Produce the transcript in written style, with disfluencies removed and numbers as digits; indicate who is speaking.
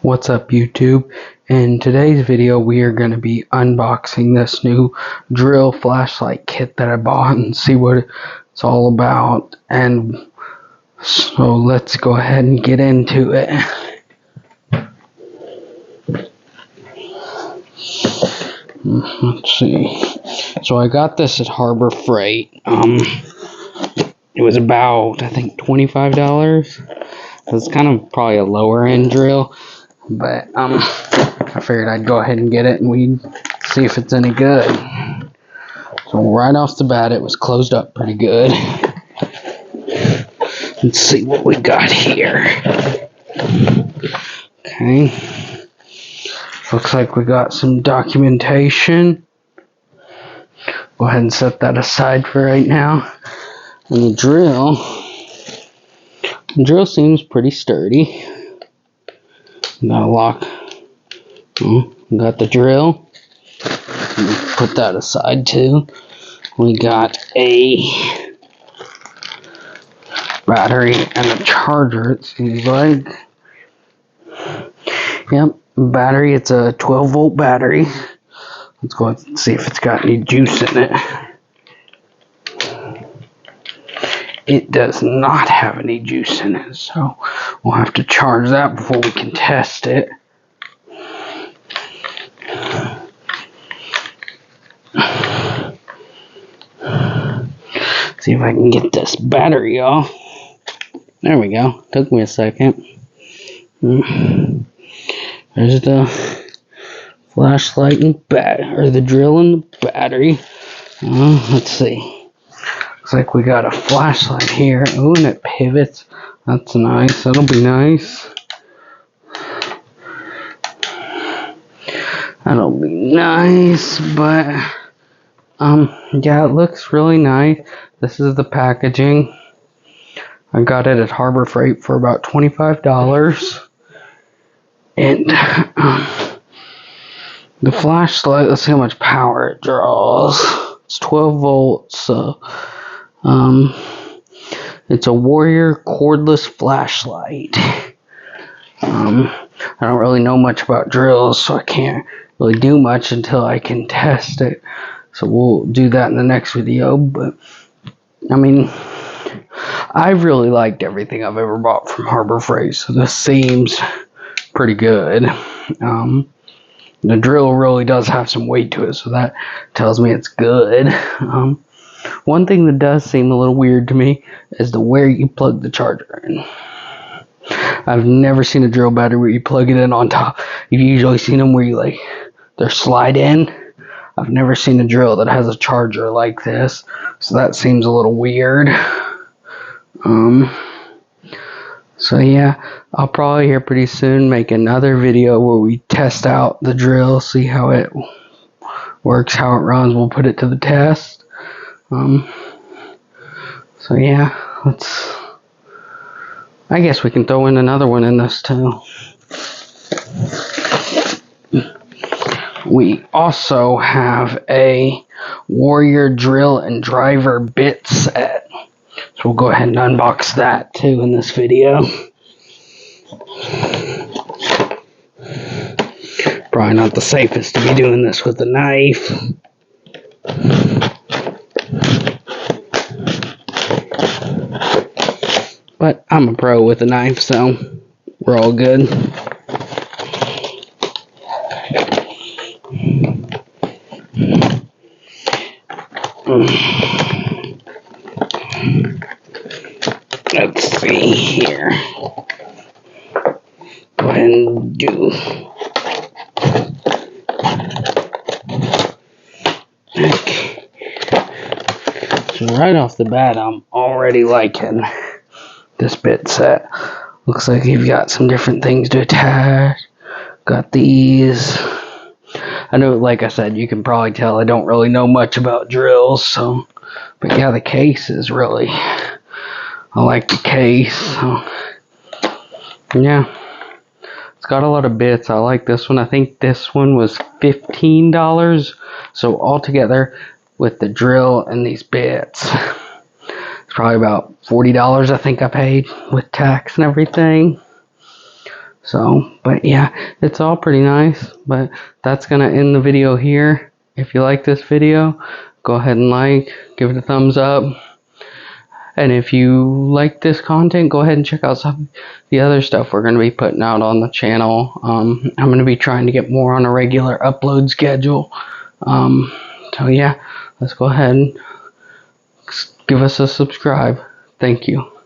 Speaker 1: What's up, YouTube? In today's video we are going to be unboxing this new drill flashlight kit that I bought and see what it's all about. And so let's go ahead and get into it. Let's see. So I got this at Harbor Freight. It was about, I think, $25. It's kind of probably a lower end drill, but I figured I'd go ahead and get it and we'd see if it's any good. So right off the bat, it was closed up pretty good. Let's see what we got here. Okay. Looks like we got some documentation. Go ahead and set that aside for right now. And the drill seems pretty sturdy. Got a lock. Got the drill. Put that aside too. We got a battery and a charger, it seems like. Yep, battery. It's a 12-volt battery. Let's go ahead and see if it's got any juice in it. It does not have any juice in it, so we'll have to charge that before we can test it. See if I can get this battery off. There we go. Took me a second. There's the flashlight and the drill and the battery. Let's see. Looks like we got a flashlight here. Oh, and it pivots. That's nice. That'll be nice. That'll be nice, but yeah, it looks really nice. This is the packaging. I got it at Harbor Freight for about $25. And the flashlight, let's see how much power it draws. It's 12 volts, so it's a Warrior cordless flashlight. I don't really know much about drills, so I can't really do much until I can test it. So we'll do that in the next video. But I mean, I've really liked everything I've ever bought from Harbor Freight, so this seems pretty good. The drill really does have some weight to it, so that tells me it's good. One thing that does seem a little weird to me is where you plug the charger in. I've never seen a drill battery where you plug it in on top. You've usually seen them where they're slide in. I've never seen a drill that has a charger like this, so that seems a little weird. So yeah, I'll probably here pretty soon make another video where we test out the drill, see how it works, how it runs. We'll put it to the test. So yeah, I guess we can throw in another one in this too. We also have a Warrior drill and driver bit set. So we'll go ahead and unbox that too in this video. Probably not the safest to be doing this with a knife. But I'm a pro with a knife, so we're all good. Let's see here. Go ahead and do. Okay. So right off the bat, I'm already liking this bit set. Looks like you've got some different things to attach. Got these. I know, like I said, you can probably tell I don't really know much about drills, so, but yeah, the case is really, I like the case, so, yeah, it's got a lot of bits. I like this one. I think this one was $15, so altogether with the drill and these bits, it's probably about $40 I think I paid with tax and everything. So, but yeah, it's all pretty nice. But that's gonna end the video here. If you like this video, go ahead and give it a thumbs up. And if you like this content, go ahead and check out some of the other stuff we're going to be putting out on the channel. I'm going to be trying to get more on a regular upload schedule. So yeah, let's go ahead and give us a subscribe. Thank you.